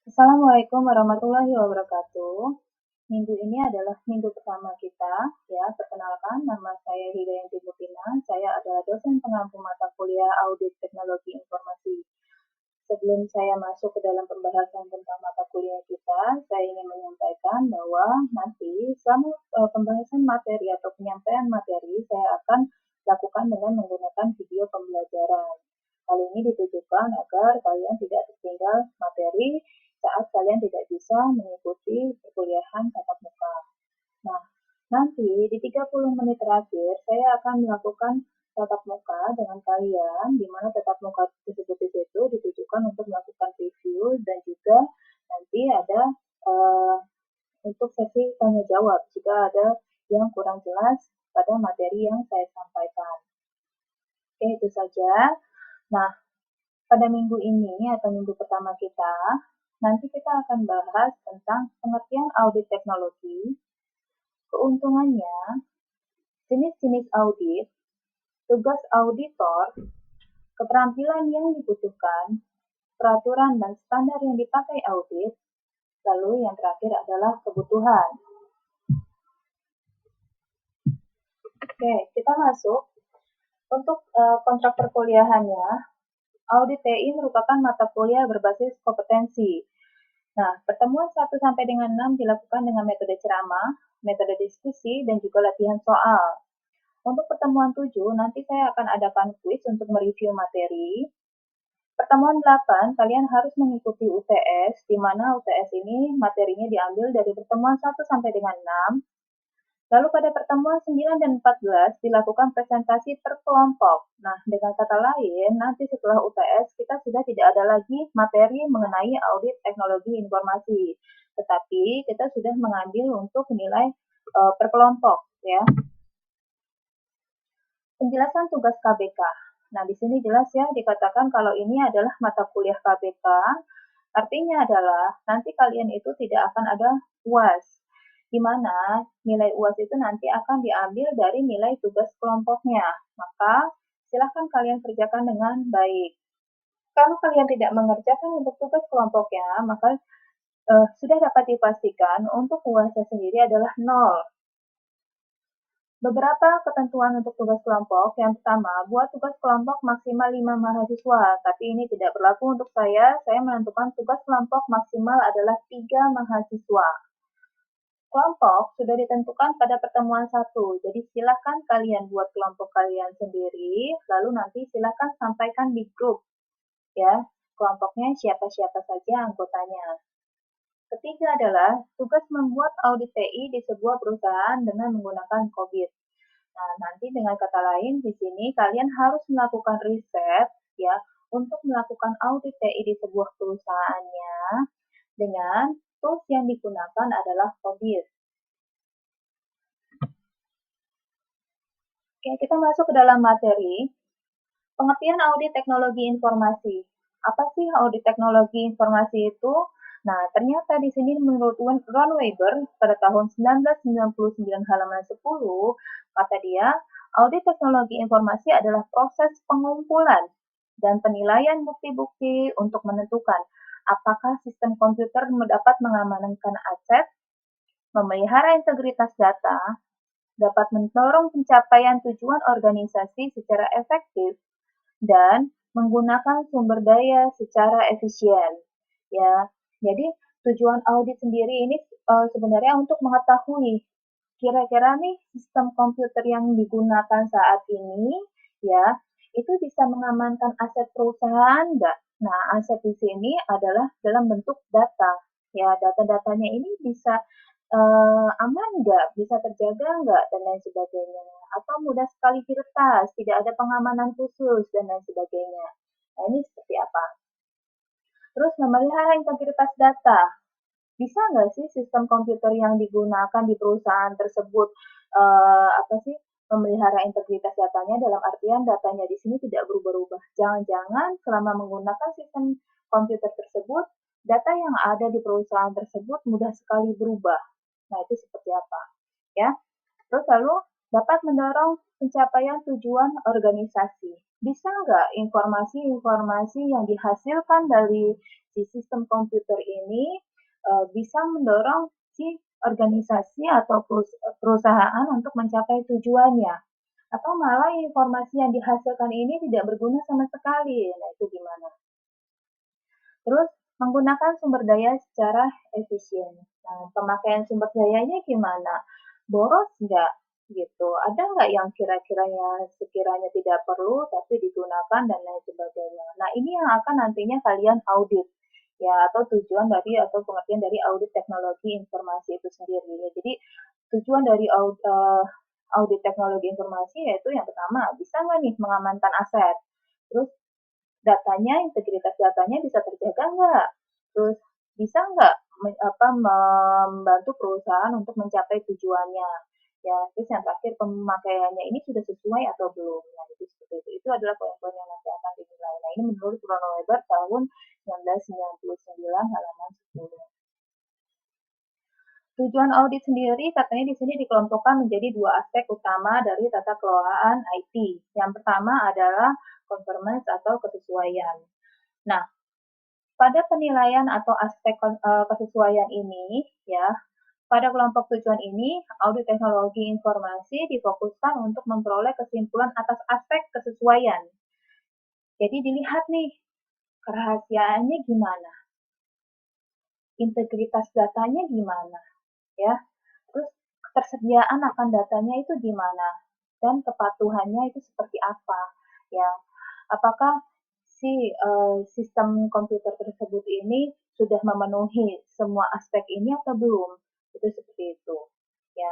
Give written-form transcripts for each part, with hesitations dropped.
Assalamualaikum warahmatullahi wabarakatuh. Minggu ini adalah minggu pertama kita, ya. Perkenalkan, nama saya Hidayanti Mutina. Saya adalah dosen pengampu mata kuliah Audit Teknologi Informasi. Sebelum saya masuk ke dalam pembahasan tentang mata kuliah kita, saya ingin menyampaikan bahwa nanti selama pembahasan materi atau penyampaian materi, saya akan lakukan dengan menggunakan video pembelajaran. Hal ini ditujukan agar kalian tidak tertinggal materi saat kalian tidak bisa mengikuti perkuliahan tatap muka. Nah, nanti di 30 menit terakhir saya akan melakukan tatap muka dengan kalian, di mana tatap muka tersebut di situ ditujukan untuk melakukan review dan juga nanti ada uh, untuk sesi tanya jawab jika ada yang kurang jelas pada materi yang saya sampaikan. Oke, itu saja. Nah, pada minggu ini atau minggu pertama kita, nanti kita akan bahas tentang pengertian audit teknologi, keuntungannya, jenis-jenis audit, tugas auditor, keterampilan yang dibutuhkan, peraturan dan standar yang dipakai audit, lalu yang terakhir adalah kebutuhan. Oke, kita masuk. Untuk kontrak perkuliahannya, audit TI merupakan mata kuliah berbasis kompetensi. Nah, pertemuan 1 sampai dengan 6 dilakukan dengan metode ceramah, metode diskusi, dan juga latihan soal. Untuk pertemuan 7, nanti saya akan adakan kuis untuk mereview materi. Pertemuan 8, kalian harus mengikuti UTS, di mana UTS ini materinya diambil dari pertemuan 1 sampai dengan 6. Lalu pada pertemuan 9 dan 14 dilakukan presentasi per kelompok. Nah, dengan kata lain, nanti setelah UTS kita sudah tidak ada lagi materi mengenai audit teknologi informasi, tetapi kita sudah mengambil untuk nilai per kelompok, ya. Penjelasan tugas KBK. Nah, di sini jelas ya dikatakan kalau ini adalah mata kuliah KBK, artinya adalah nanti kalian itu tidak akan ada UAS, di mana nilai UAS itu nanti akan diambil dari nilai tugas kelompoknya. Maka silahkan kalian kerjakan dengan baik. Kalau kalian tidak mengerjakan untuk tugas kelompoknya, maka sudah dapat dipastikan untuk UAS-nya sendiri adalah 0. Beberapa ketentuan untuk tugas kelompok. Yang pertama, buat tugas kelompok maksimal 5 mahasiswa, tapi ini tidak berlaku untuk saya. Saya menentukan tugas kelompok maksimal adalah 3 mahasiswa. Kelompok sudah ditentukan pada pertemuan 1, jadi silakan kalian buat kelompok kalian sendiri, lalu nanti silakan sampaikan di grup, ya, kelompoknya siapa-siapa saja anggotanya. Ketiga adalah tugas membuat audit TI di sebuah perusahaan dengan menggunakan COVID. Nah, nanti dengan kata lain di sini kalian harus melakukan riset, ya, untuk melakukan audit TI di sebuah perusahaannya dengan tools yang digunakan adalah COVID. Oke, kita masuk ke dalam materi. Pengertian audit teknologi informasi. Apa sih audit teknologi informasi itu? Nah, ternyata di sini menurut Ron Weber pada tahun 1999 halaman 10, kata dia, audit teknologi informasi adalah proses pengumpulan dan penilaian bukti-bukti untuk menentukan apakah sistem komputer dapat mengamankan aset, memelihara integritas data, dapat mendorong pencapaian tujuan organisasi secara efektif, dan menggunakan sumber daya secara efisien. Ya, jadi tujuan audit sendiri ini sebenarnya untuk mengetahui kira-kira nih sistem komputer yang digunakan saat ini, ya, itu bisa mengamankan aset perusahaan nggak? Nah, aset di sini adalah dalam bentuk data. Ya, data-datanya ini bisa aman nggak, bisa terjaga nggak, dan lain sebagainya. Atau mudah sekali diretas, tidak ada pengamanan khusus, dan lain sebagainya. Nah, ini seperti apa? Terus memelihara integritas data. Bisa nggak sih sistem komputer yang digunakan di perusahaan tersebut memelihara integritas datanya, dalam artian datanya di sini tidak berubah-ubah. Jangan-jangan selama menggunakan sistem komputer tersebut, data yang ada di perusahaan tersebut mudah sekali berubah. Nah, itu seperti apa? Ya. Terus lalu dapat mendorong pencapaian tujuan organisasi. bisa nggak informasi-informasi yang dihasilkan dari si sistem komputer ini bisa mendorong si organisasi atau perusahaan untuk mencapai tujuannya? Atau malah informasi yang dihasilkan ini tidak berguna sama sekali? Nah, itu gimana? Terus menggunakan sumber daya secara efisien. Nah, pemakaian sumber dayanya gimana? Boros nggak? Gitu. Ada nggak yang sekiranya tidak perlu tapi digunakan dan lain sebagainya. Nah, ini yang akan nantinya kalian audit ya, atau tujuan dari atau pengertian dari audit teknologi informasi itu sendiri. Ya, jadi tujuan dari audit teknologi informasi yaitu yang pertama, bisa nggak nih mengamankan aset? Terus integritas datanya bisa terjaga nggak? Terus bisa nggak membantu perusahaan untuk mencapai tujuannya? Ya, terus yang terakhir pemakaiannya ini sudah sesuai atau belum? Nah, itu seperti itu. Itu adalah poin-poin yang nanti akan dinilai. Nah, ini menurut Bruno Weber tahun 1999 halaman 10. Tujuan audit sendiri katanya di sini dikelompokkan menjadi dua aspek utama dari tata kelolaan IT. Yang pertama adalah conformance atau kesesuaian. Nah, pada penilaian atau aspek kesesuaian ini, ya, pada kelompok tujuan ini, audit teknologi informasi difokuskan untuk memperoleh kesimpulan atas aspek kesesuaian. Jadi dilihat nih, kerahasiaannya gimana, integritas datanya gimana, ya, terus ketersediaan akan datanya itu gimana, dan kepatuhannya itu seperti apa, ya, apakah si sistem komputer tersebut ini sudah memenuhi semua aspek ini atau belum, itu seperti itu, ya.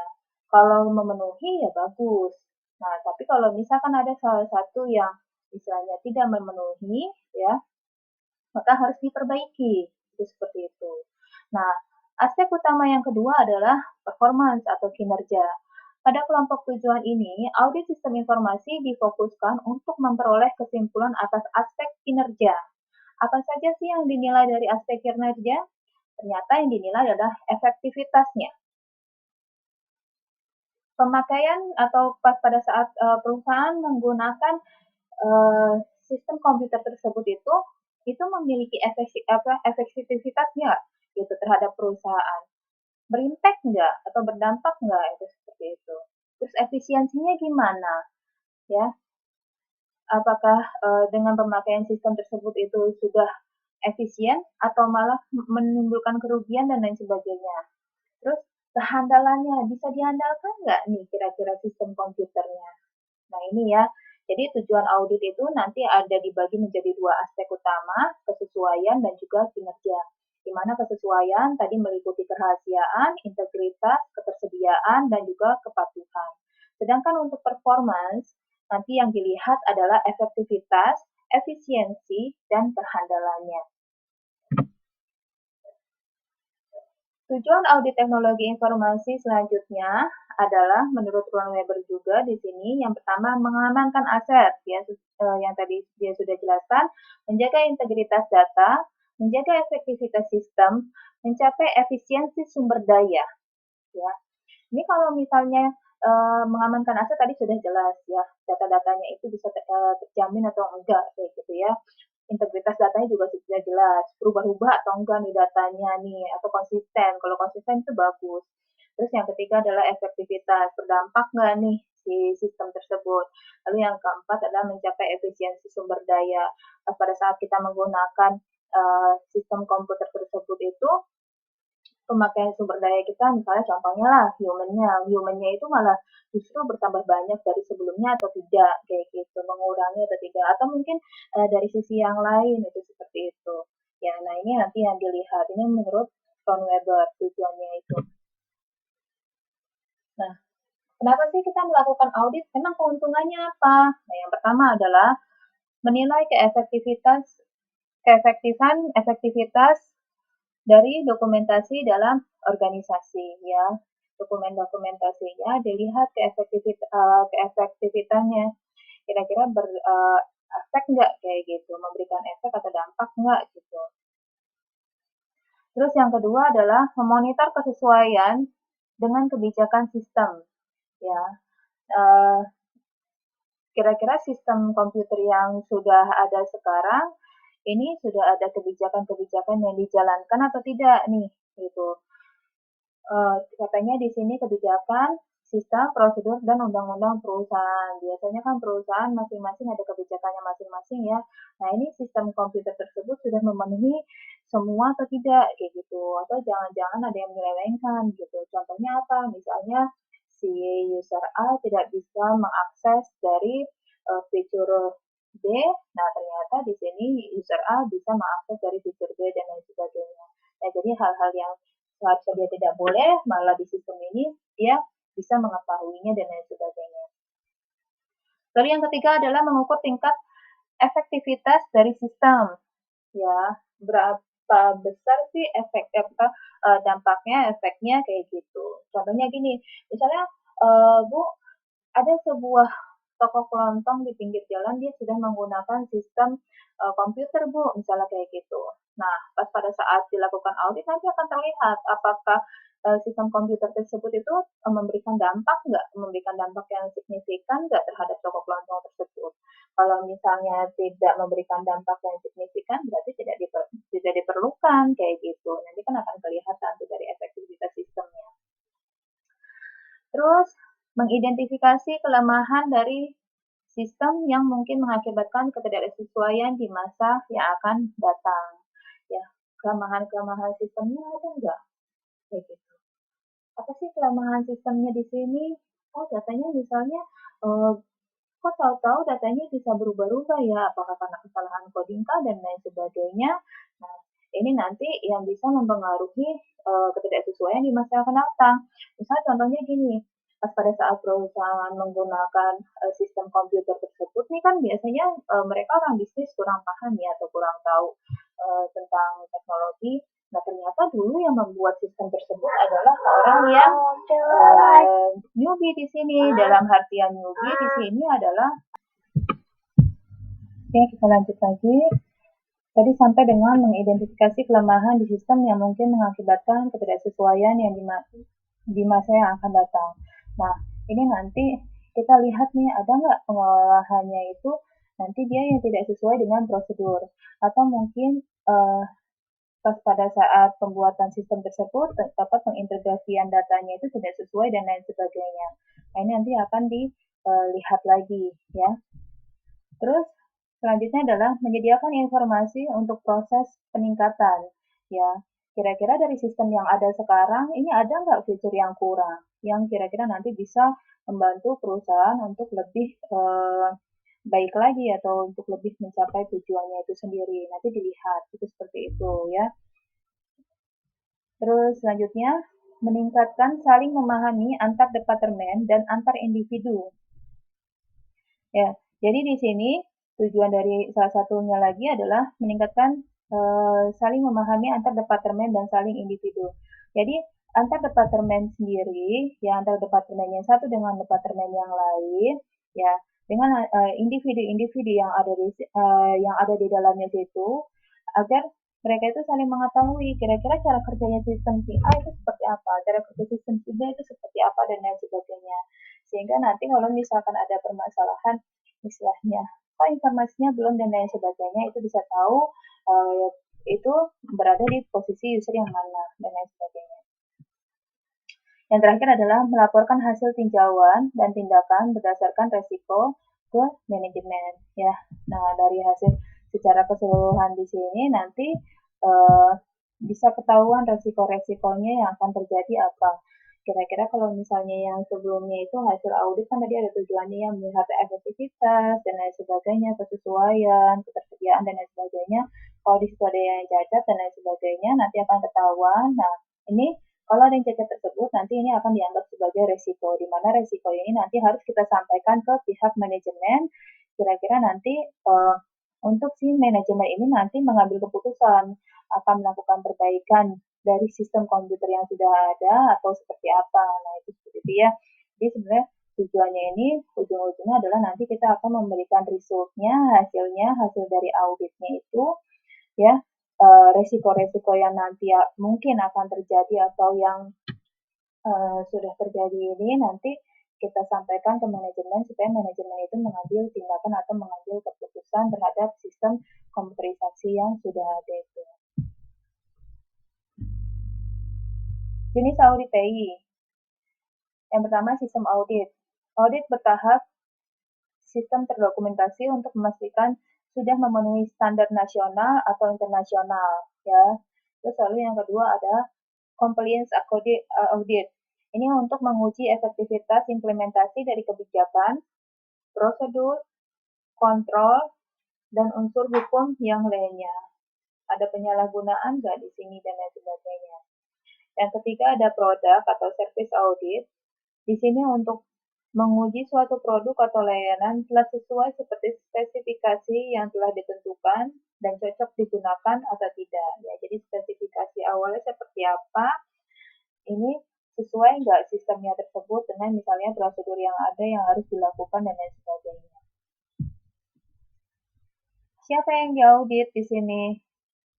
Kalau memenuhi ya bagus. Nah, tapi kalau misalkan ada salah satu yang misalnya tidak memenuhi, ya, maka harus diperbaiki. Itu seperti itu. Nah, aspek utama yang kedua adalah performance atau kinerja. Pada kelompok tujuan ini, audit sistem informasi difokuskan untuk memperoleh kesimpulan atas aspek kinerja. Apa saja sih yang dinilai dari aspek kinerja? Ternyata yang dinilai adalah efektivitasnya. Pemakaian atau pada saat perusahaan menggunakan sistem komputer tersebut itu memiliki efektivitas nggak gitu terhadap perusahaan, berimpact nggak atau berdampak nggak, itu seperti itu. Terus efisiensinya gimana, ya, apakah dengan pemakaian sistem tersebut itu sudah efisien atau malah menimbulkan kerugian dan lain sebagainya. Terus kehandalannya bisa diandalkan nggak nih kira-kira sistem komputernya. Nah, ini ya. Jadi tujuan audit itu nanti ada dibagi menjadi dua aspek utama, kesesuaian dan juga kinerja. Di mana kesesuaian tadi meliputi kerahasiaan, integritas, ketersediaan, dan juga kepatuhan. Sedangkan untuk performance, nanti yang dilihat adalah efektivitas, efisiensi, dan kehandalannya. Tujuan audit teknologi informasi selanjutnya adalah menurut Ron Weber juga di sini yang pertama mengamankan aset ya, yang tadi dia sudah jelaskan, menjaga integritas data, menjaga efektivitas sistem, mencapai efisiensi sumber daya ya. Ini kalau misalnya mengamankan aset tadi sudah jelas ya, data-datanya itu bisa terjamin atau enggak kayak gitu ya. Integritas datanya juga sudah jelas, berubah-ubah atau enggak nih datanya nih, atau konsisten. Kalau konsisten itu bagus. Terus yang ketiga adalah efektivitas, berdampak nggak nih si sistem tersebut. Lalu yang keempat adalah mencapai efisiensi sumber daya. Pada saat kita menggunakan sistem komputer tersebut itu, pemakaian sumber daya kita, misalnya contohnya lah humannya itu malah justru bertambah banyak dari sebelumnya atau tidak, kayak gitu, mengurangi atau tidak, atau mungkin dari sisi yang lain itu seperti itu. Ya, nah ini nanti yang dilihat, ini menurut Ron Weber tujuannya itu. Nah, kenapa sih kita melakukan audit? Memang keuntungannya apa? Nah, yang pertama adalah menilai efektivitas dari dokumentasi dalam organisasi ya. Dokumentasinya dilihat keefektivitasnya. Kira-kira efek nggak kayak gitu, memberikan efek atau dampak nggak gitu. Terus yang kedua adalah memonitor kesesuaian dengan kebijakan sistem ya. kira-kira sistem komputer yang sudah ada sekarang ini sudah ada kebijakan-kebijakan yang dijalankan atau tidak nih, gitu. Katanya di sini kebijakan, sistem, prosedur, dan undang-undang perusahaan. Biasanya kan perusahaan masing-masing ada kebijakannya masing-masing ya. Nah, ini sistem komputer tersebut sudah memenuhi semua atau tidak, kayak gitu. Atau jangan-jangan ada yang menyelewengkan gitu. Contohnya apa? Misalnya si user A tidak bisa mengakses dari fitur B, nah ternyata di sini user A bisa mengakses dari fitur B dan lain sebagainya. Nah, jadi hal-hal yang seharusnya dia tidak boleh, malah di sistem ini dia bisa mengetahuinya dan lain sebagainya. Lalu yang ketiga adalah mengukur tingkat efektivitas dari sistem. Ya, berapa besar sih dampaknya, efeknya kayak gitu. Contohnya gini, misalnya Bu, ada sebuah toko kelontong di pinggir jalan dia sudah menggunakan sistem komputer Bu, misalnya kayak gitu. Nah, pas pada saat dilakukan audit nanti akan terlihat apakah sistem komputer tersebut itu memberikan dampak nggak, memberikan dampak yang signifikan nggak terhadap toko kelontong tersebut. Kalau misalnya tidak memberikan dampak yang signifikan, berarti tidak diperlukan kayak gitu. Nanti kan akan kelihatan tuh dari efektivitas sistemnya. Terus mengidentifikasi kelemahan dari sistem yang mungkin mengakibatkan ketidaksesuaian di masa yang akan datang. Ya, kelemahan-kelemahan sistemnya ada nggak? Kayak gitu. Apa sih kelemahan sistemnya di sini? Oh, datanya misalnya, kok tahu-tahu datanya bisa berubah-ubah ya? Apakah karena kesalahan coding kah dan lain sebagainya? Nah, ini nanti yang bisa mempengaruhi ketidaksesuaian di masa yang akan datang. Misalnya contohnya gini, pas pada saat perusahaan menggunakan sistem komputer tersebut, nih kan biasanya mereka orang bisnis kurang paham ya atau kurang tahu tentang teknologi. Nah, ternyata dulu yang membuat sistem tersebut adalah orang yang newbie di sini. Dalam artian newbie di sini adalah, oke, kita lanjut lagi. Tadi sampai dengan mengidentifikasi kelemahan di sistem yang mungkin mengakibatkan ketidaksesuaian yang di masa yang akan datang. Nah, ini nanti kita lihat nih, ada nggak pengolahannya itu nanti dia yang tidak sesuai dengan prosedur. Atau mungkin pas pada saat pembuatan sistem tersebut, dapat pengintegrasian datanya itu tidak sesuai dan lain sebagainya. Nah, ini nanti akan dilihat lagi ya. Terus selanjutnya adalah menyediakan informasi untuk proses peningkatan. Ya, kira-kira dari sistem yang ada sekarang, ini ada nggak fitur yang kurang, yang kira-kira nanti bisa membantu perusahaan untuk lebih baik lagi atau untuk lebih mencapai tujuannya itu sendiri. Nanti dilihat, itu seperti itu ya. Terus selanjutnya, meningkatkan saling memahami antar departemen dan antar individu. Ya, jadi di sini tujuan dari salah satunya lagi adalah meningkatkan saling memahami antar departemen dan saling individu. Jadi antar departemen sendiri, ya antar departemen yang satu dengan departemen yang lain, ya dengan individu-individu yang ada di dalamnya itu, agar mereka itu saling mengetahui kira-kira cara kerjanya sistem si A itu seperti apa, cara kerja sistem si B itu seperti apa dan lain sebagainya. Sehingga nanti kalau misalkan ada permasalahan istilahnya, kok informasinya belum dan lain sebagainya, itu bisa tahu itu berada di posisi user yang mana dan lain sebagainya. Yang terakhir adalah melaporkan hasil tinjauan dan tindakan berdasarkan resiko ke manajemen ya. Nah, dari hasil secara keseluruhan di sini nanti bisa ketahuan resiko-resikonya yang akan terjadi apa. Kira-kira kalau misalnya yang sebelumnya itu hasil audit kan tadi ada tujuannya yang melihat efektivitas dan lain sebagainya, kesesuaian, ketersediaan dan lain sebagainya. Kalau di situ ada yang cacat dan lain sebagainya, nanti akan ketahuan. Nah, ini kalau ada yang cacat tersebut, nanti ini akan dianggap sebagai resiko, di mana resiko ini nanti harus kita sampaikan ke pihak manajemen. Kira-kira nanti untuk si manajemen ini nanti mengambil keputusan akan melakukan perbaikan dari sistem komputer yang sudah ada atau seperti apa. Nah, itu seperti itu ya. Jadi sebenarnya tujuannya ini ujung-ujungnya adalah nanti kita akan memberikan resultnya, hasilnya, hasil dari auditnya itu ya, resiko-resiko yang nanti ya, mungkin akan terjadi atau yang sudah terjadi ini nanti kita sampaikan ke manajemen supaya manajemen itu mengambil tindakan atau mengambil keputusan terhadap sistem komputerisasi yang sudah ada itu. Jenis audit TI. Yang pertama, sistem audit. Audit bertahap sistem terdokumentasi untuk memastikan sudah memenuhi standar nasional atau internasional, ya. Terus lalu yang kedua ada compliance audit. Ini untuk menguji efektivitas implementasi dari kebijakan, prosedur, kontrol, dan unsur hukum yang lainnya. Ada penyalahgunaan nggak di sini dan lain sebagainya. Yang ketiga ada produk atau service audit. Di sini untuk menguji suatu produk atau layanan telah sesuai seperti spesifikasi yang telah ditentukan dan cocok digunakan atau tidak. Ya, jadi spesifikasi awalnya seperti apa, ini sesuai nggak sistemnya tersebut dengan misalnya prosedur yang ada yang harus dilakukan dan lain sebagainya. Siapa yang diaudit di sini?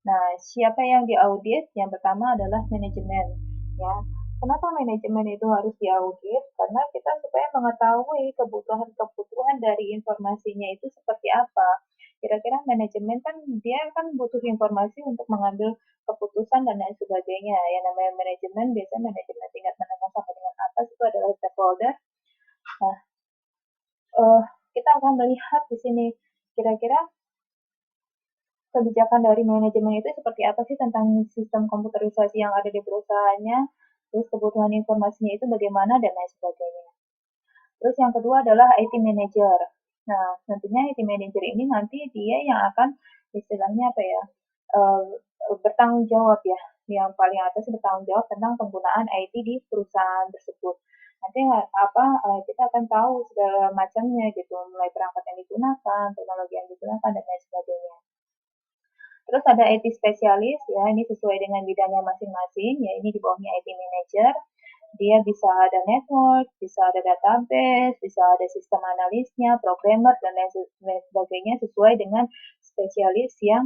Nah, siapa yang diaudit? Yang pertama adalah manajemen. Ya, kenapa manajemen itu harus diaudit? Karena kita supaya mengetahui kebutuhan-kebutuhan dari informasinya itu seperti apa. Kira-kira manajemen kan dia kan butuh informasi untuk mengambil keputusan dan lain sebagainya. Yang namanya manajemen biasanya manajemen tingkat menengah sampai dengan atas itu adalah stakeholder. Nah, kita akan melihat di sini kira-kira kebijakan dari manajemen itu seperti apa sih tentang sistem komputerisasi yang ada di perusahaannya, terus kebutuhan informasinya itu bagaimana, dan lain sebagainya. Terus yang kedua adalah IT manager. Nah, tentunya IT manager ini nanti dia yang akan istilahnya apa ya, bertanggung jawab ya, yang paling atas bertanggung jawab tentang penggunaan IT di perusahaan tersebut. Nanti kita akan tahu segala macamnya gitu, mulai perangkat yang digunakan, teknologi yang digunakan, dan lain sebagainya. Terus ada IT spesialis, ya ini sesuai dengan bidangnya masing-masing, ya ini di bawahnya IT manager. Dia bisa ada network, bisa ada database, bisa ada sistem analisnya, programmer, dan lain sebagainya sesuai dengan spesialis yang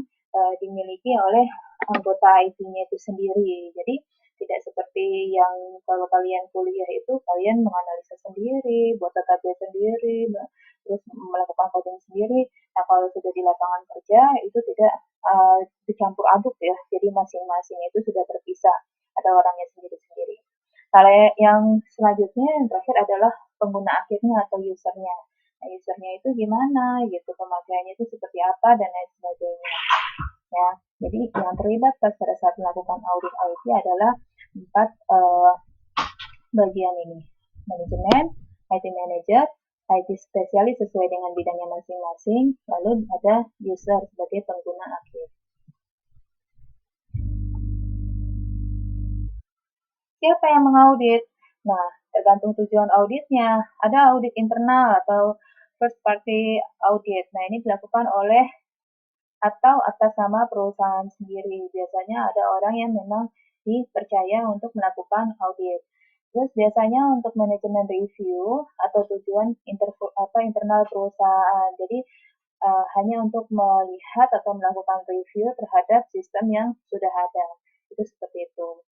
dimiliki oleh anggota IT-nya itu sendiri. Jadi tidak seperti yang kalau kalian kuliah itu kalian menganalisa sendiri, buat database sendiri, terus melakukan coding sendiri. Nah, kalau sudah di lapangan kerja itu tidak dicampur aduk ya, jadi masing-masing itu sudah terpisah, ada orangnya sendiri-sendiri. Nah, yang selanjutnya yang terakhir adalah pengguna akhirnya atau usernya. Nah, usernya itu gimana gitu, pemakaiannya itu seperti apa dan lain sebagainya. Ya, jadi yang terlibat pada saat melakukan audit IT adalah 4 bagian ini: manajemen, IT manager, IT spesialis sesuai dengan bidangnya masing-masing, lalu ada user sebagai pengguna akhir. Siapa yang mengaudit? Nah, tergantung tujuan auditnya. Ada audit internal atau first party audit. Nah, ini dilakukan oleh atau atas nama perusahaan sendiri. Biasanya ada orang yang memang dipercaya untuk melakukan audit. Terus biasanya untuk manajemen review atau tujuan internal perusahaan. Jadi hanya untuk melihat atau melakukan review terhadap sistem yang sudah ada. Itu seperti itu.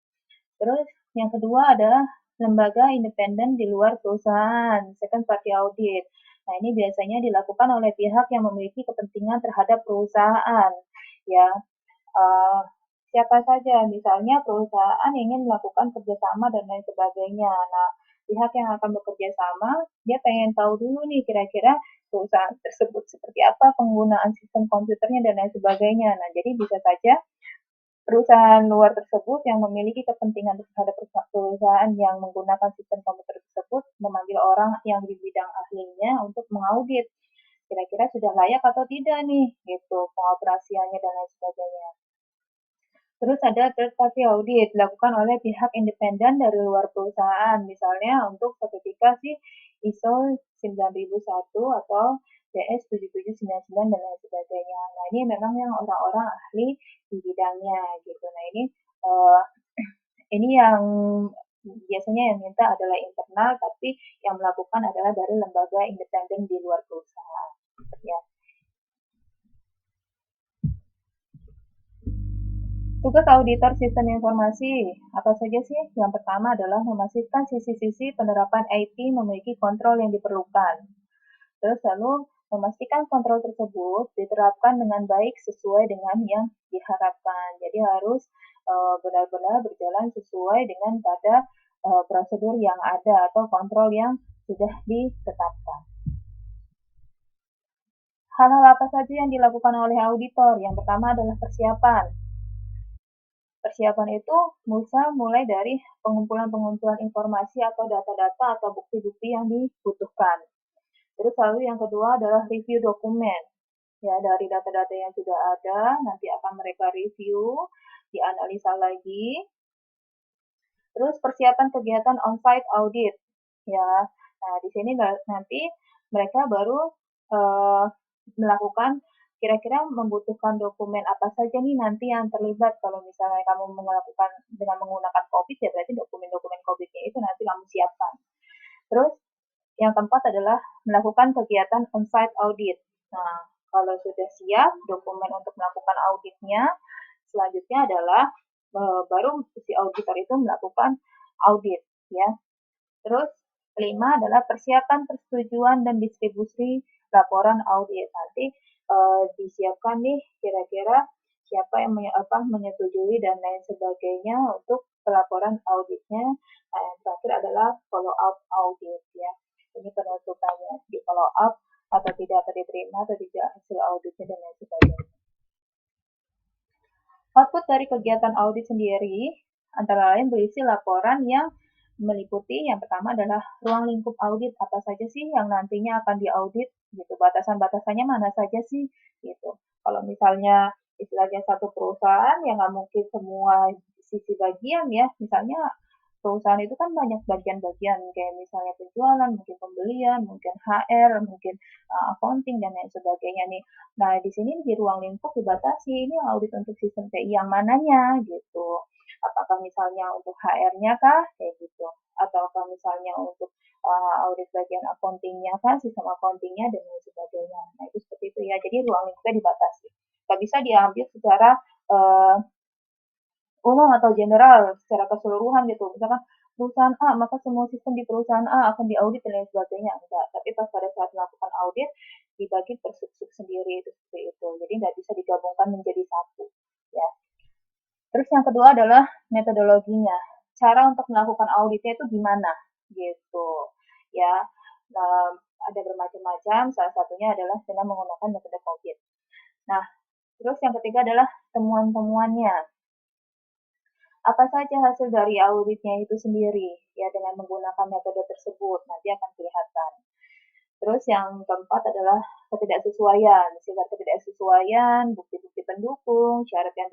Terus yang kedua adalah lembaga independen di luar perusahaan, second party audit. Nah, ini biasanya dilakukan oleh pihak yang memiliki kepentingan terhadap perusahaan, ya. Uh, Siapa saja, misalnya perusahaan ingin melakukan kerjasama dan lain sebagainya. Nah, pihak yang akan bekerja sama, dia pengen tahu dulu nih kira-kira perusahaan tersebut seperti apa penggunaan sistem komputernya dan lain sebagainya. Nah, jadi bisa saja perusahaan luar tersebut yang memiliki kepentingan terhadap perusahaan yang menggunakan sistem komputer tersebut memanggil orang yang di bidang ahlinya untuk mengaudit kira-kira sudah layak atau tidak nih gitu pengoperasiannya dan lain sebagainya. Terus ada third party audit dilakukan oleh pihak independen dari luar perusahaan, misalnya untuk sertifikasi ISO 9001 atau DS 7799 dan lain sebagainya. Nah, ini memang yang orang-orang ahli di bidangnya gitu. Nah, ini yang biasanya yang minta adalah internal, tapi yang melakukan adalah dari lembaga independen di luar perusahaan. Ya. Tugas auditor sistem informasi apa saja sih? Yang pertama adalah memastikan sisi-sisi penerapan IT memiliki kontrol yang diperlukan. Terus lalu memastikan kontrol tersebut diterapkan dengan baik sesuai dengan yang diharapkan. Jadi harus benar-benar berjalan sesuai dengan pada prosedur yang ada atau kontrol yang sudah ditetapkan. Hal-hal apa saja yang dilakukan oleh auditor? Yang pertama adalah persiapan. Persiapan itu bisa mulai dari pengumpulan informasi atau data-data atau bukti-bukti yang dibutuhkan. Terus lalu yang kedua adalah review dokumen. Ya, dari data-data yang sudah ada, nanti akan mereka review, dianalisa lagi. Terus persiapan kegiatan on-site audit. Ya, nah di sini nanti mereka baru melakukan kira-kira membutuhkan dokumen apa saja nih nanti yang terlibat. Kalau misalnya kamu melakukan dengan menggunakan COVID, ya berarti dokumen-dokumen COVID-nya itu nanti kamu siapkan. Terus yang keempat adalah melakukan kegiatan on-site audit. Nah, kalau sudah siap dokumen untuk melakukan auditnya, selanjutnya adalah baru si auditor itu melakukan audit, ya. Terus kelima adalah persiapan persetujuan dan distribusi laporan audit. Nanti disiapkan nih kira-kira siapa yang menyetujui dan lain sebagainya untuk pelaporan auditnya. Nah, yang terakhir adalah follow up audit, ya. Ini penutupannya, di follow up atau tidak atau diterima atau tidak hasil auditnya dan lain sebagainya. Output dari kegiatan audit sendiri antara lain berisi laporan yang meliputi yang pertama adalah ruang lingkup audit, apa saja sih yang nantinya akan diaudit gitu, batasan-batasannya mana saja sih gitu. Kalau misalnya istilahnya satu perusahaan yang nggak mungkin semua sisi bagian ya, misalnya perusahaan itu kan banyak bagian-bagian kayak misalnya penjualan, mungkin pembelian, mungkin HR, mungkin accounting dan lain sebagainya nih. Nah, di sini di ruang lingkup dibatasi ini audit untuk sistem TI yang mananya gitu. Apakah misalnya untuk HR-nya kah kayak gitu, ataukah misalnya untuk audit bagian accounting-nya kah, sistem accounting-nya dan lain sebagainya. Nah, itu seperti itu ya. Jadi ruang lingkupnya dibatasi. Nggak bisa diambil secara umum atau general secara keseluruhan gitu. Misalkan perusahaan A, maka semua sistem di perusahaan A akan diaudit dan lain sebagainya. Enggak, tapi pas pada saat melakukan audit dibagi per sub-sub sendiri itu seperti itu. Jadi nggak bisa digabungkan menjadi satu. Ya. Terus yang kedua adalah metodologinya. Cara untuk melakukan auditnya itu gimana? Gitu. Ya. Nah, ada bermacam-macam, salah satunya adalah dengan menggunakan metode COVID. Nah, terus yang ketiga adalah temuan-temuannya. Apa saja hasil dari auditnya itu sendiri, ya dengan menggunakan metode tersebut, nanti akan kelihatan. Terus yang keempat adalah ketidaksesuaian, sifat ketidaksesuaian, bukti-bukti pendukung, syarat yang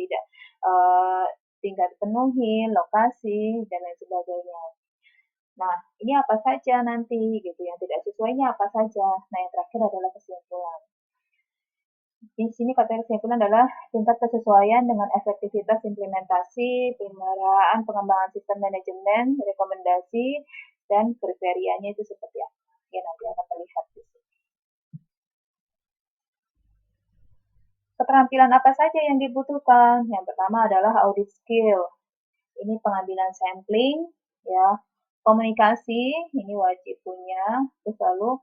tinggal dipenuhi, lokasi, dan lain sebagainya. Nah, ini apa saja nanti gitu, yang tidak sesuainya apa saja. Nah, yang terakhir adalah kesimpulan. Di sini kata kesimpulan adalah tingkat kesesuaian dengan efektivitas implementasi, pemeliharaan pengembangan sistem manajemen, rekomendasi, dan kriterianya itu seperti apa. Ya, nanti akan terlihat di sini. Keterampilan apa saja yang dibutuhkan? Yang pertama adalah audit skill. Ini pengambilan sampling, ya. Komunikasi, ini wajib punya. Terus lalu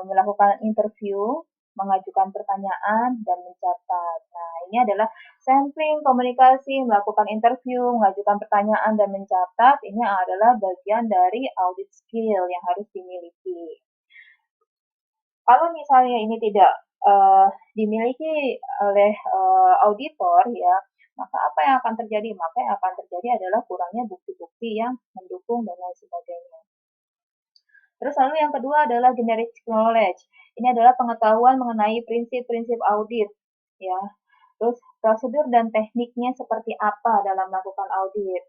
melakukan interview, mengajukan pertanyaan, dan mencatat. Nah, ini adalah sampling, komunikasi, melakukan interview, mengajukan pertanyaan, dan mencatat. Ini adalah bagian dari audit skill yang harus dimiliki. Kalau misalnya ini tidak dimiliki oleh auditor, ya, maka apa yang akan terjadi? Maka yang akan terjadi adalah kurangnya bukti-bukti yang mendukung dan lain sebagainya. Terus lalu yang kedua adalah generic knowledge. Ini adalah pengetahuan mengenai prinsip-prinsip audit, ya. Terus prosedur dan tekniknya seperti apa dalam melakukan audit.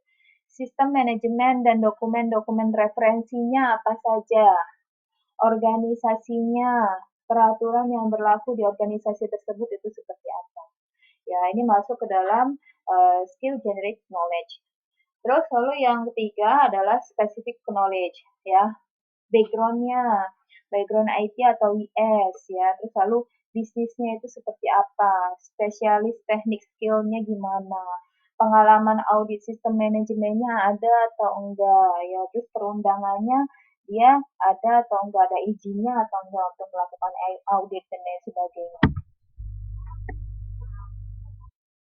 Sistem manajemen dan dokumen-dokumen referensinya apa saja. Organisasinya, peraturan yang berlaku di organisasi tersebut itu seperti apa. Ya, ini masuk ke dalam skill generic knowledge. Terus lalu yang ketiga adalah specific knowledge, ya. Background-nya, background IT atau IS, ya. Terus lalu bisnisnya itu seperti apa, spesialis teknik skill-nya gimana. pengalaman audit sistem manajemennya ada atau enggak, ya, terus perundangannya dia ada atau enggak, ada izinnya atau enggak untuk melakukan audit dan lain sebagainya.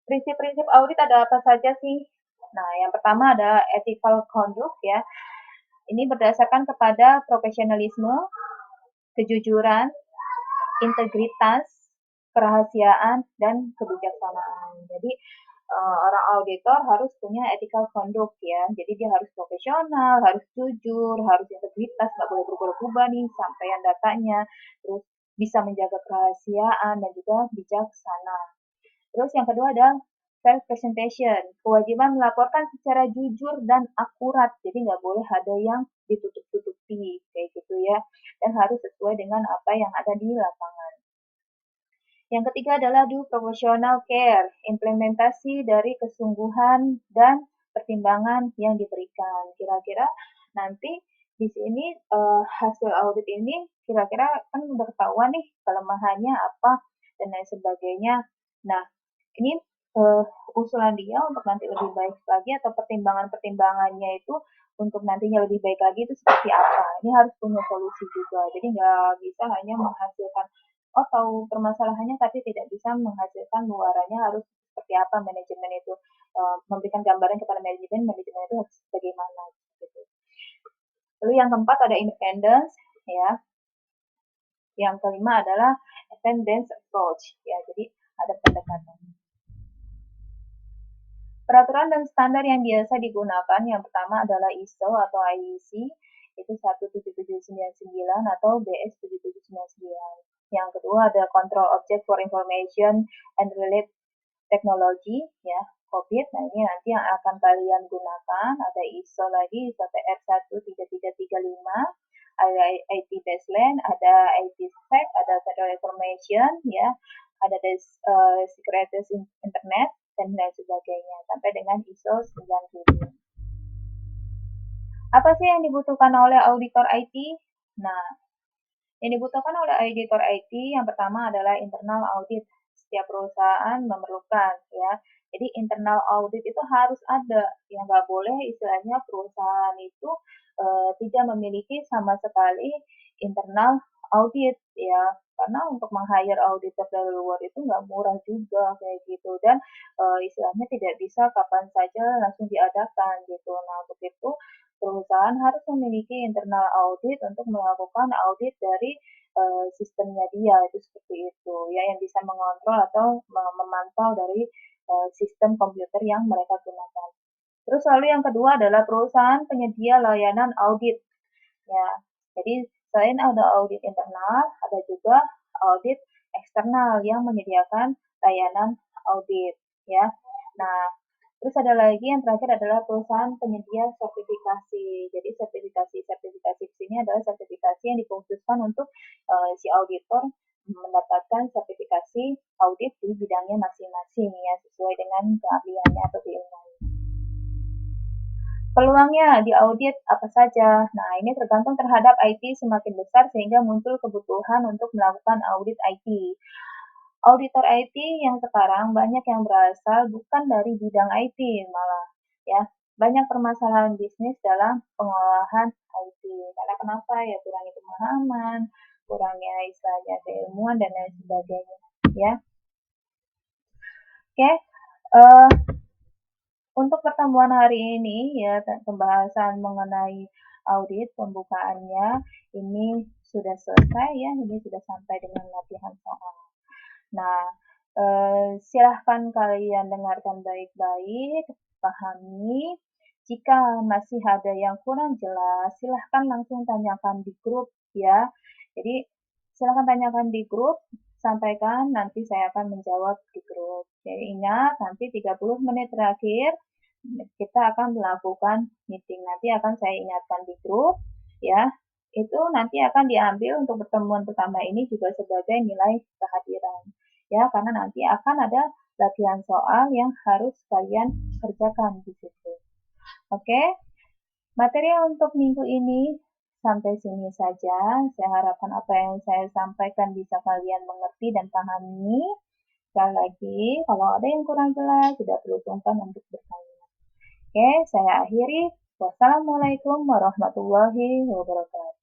Prinsip-prinsip audit ada apa saja sih? Nah, yang pertama ada ethical conduct ya. Ini berdasarkan kepada profesionalisme, kejujuran, integritas, kerahasiaan, dan kebijaksanaan. Jadi orang auditor harus punya ethical conduct ya. Jadi dia harus profesional, harus jujur, harus integritas, nggak boleh berubah-ubah nih sampaian datanya, terus bisa menjaga kerahasiaan dan juga bijaksana. Terus yang kedua ada self presentation, kewajiban melaporkan secara jujur dan akurat, jadi nggak boleh ada yang ditutup-tutupi kayak gitu ya, dan harus sesuai dengan apa yang ada di lapangan. Yang ketiga adalah do professional care, implementasi dari kesungguhan dan pertimbangan yang diberikan. Kira-kira nanti di sini hasil audit ini kira-kira kan udah ketahuan nih kelemahannya apa dan lain sebagainya. Nah, ini usulan dia untuk nanti lebih baik lagi atau pertimbangan-pertimbangannya itu untuk nantinya lebih baik lagi itu seperti apa. Ini harus punya solusi juga. Jadi nggak bisa hanya menghasilkan oh tahu permasalahannya tapi tidak bisa menghasilkan luarannya harus seperti apa manajemen itu memberikan gambaran kepada manajemen itu harus bagaimana gitu. Lalu yang keempat ada independence ya. Yang kelima adalah attendance approach ya. Jadi ada pendekatan. Peraturan dan standar yang biasa digunakan yang pertama adalah ISO atau IEC itu 17799 atau BS 7799. Yang kedua ada Control Object for Information and Related Technology ya, COVID. Nah, ini nanti yang akan kalian gunakan. Ada ISO lagi, ISO TR 13335, ada IT Baseline, ada IT Spec, ada Federal Information ya, ada Securities Internet dan lain sebagainya sampai dengan ISO 9000. Apa sih yang dibutuhkan oleh auditor IT? Nah, yang dibutuhkan oleh auditor IT yang pertama adalah internal audit. Setiap perusahaan memerlukan ya. Jadi internal audit itu harus ada. Yang nggak boleh istilahnya perusahaan itu tidak memiliki sama sekali internal audit ya. Karena untuk meng-hire auditor dari luar itu nggak murah juga kayak gitu dan istilahnya tidak bisa kapan saja langsung diadakan gitu. Nah untuk itu perusahaan harus memiliki internal audit untuk melakukan audit dari sistemnya dia itu seperti itu ya yang bisa mengontrol atau memantau dari sistem komputer yang mereka gunakan. Terus lalu yang kedua adalah perusahaan penyedia layanan audit ya. Jadi selain ada audit internal, ada juga audit eksternal yang menyediakan layanan audit ya. Nah, terus ada lagi yang terakhir adalah perusahaan penyedia sertifikasi. Jadi sertifikasi di sini adalah sertifikasi yang dikhususkan untuk si auditor mendapatkan sertifikasi audit di bidangnya masing-masing ya sesuai dengan keahliannya atau keilmuannya. Peluangnya di audit apa saja? Nah, ini tergantung terhadap IT semakin besar sehingga muncul kebutuhan untuk melakukan audit IT. Auditor IT yang sekarang banyak yang berasal bukan dari bidang IT malah ya. Banyak permasalahan bisnis dalam pengolahan IT. Karena kenapa? Ya kurangnya pemahaman, kurangnya istilahnya keilmuan dan lain sebagainya ya. Oke. Untuk pertemuan hari ini ya pembahasan mengenai audit pembukaannya ini sudah selesai ya, ini sudah sampai dengan latihan soal. Nah, silahkan kalian dengarkan baik-baik, pahami. Jika masih ada yang kurang jelas, silahkan langsung tanyakan di grup ya. Jadi silahkan tanyakan di grup, sampaikan nanti saya akan menjawab di grup. Jadi ingat nanti 30 menit terakhir kita akan melakukan meeting. Nanti akan saya ingatkan di grup ya. Itu nanti akan diambil untuk pertemuan pertama ini juga sebagai nilai kehadiran. Ya, karena nanti akan ada latihan soal yang harus kalian kerjakan di situ. Oke. Materi untuk minggu ini sampai sini saja. Saya harapkan apa yang saya sampaikan bisa kalian mengerti dan pahami. Sekali lagi, kalau ada yang kurang jelas, tidak perlu sungkan untuk bertanya. Oke, saya akhiri. Wassalamualaikum warahmatullahi wabarakatuh.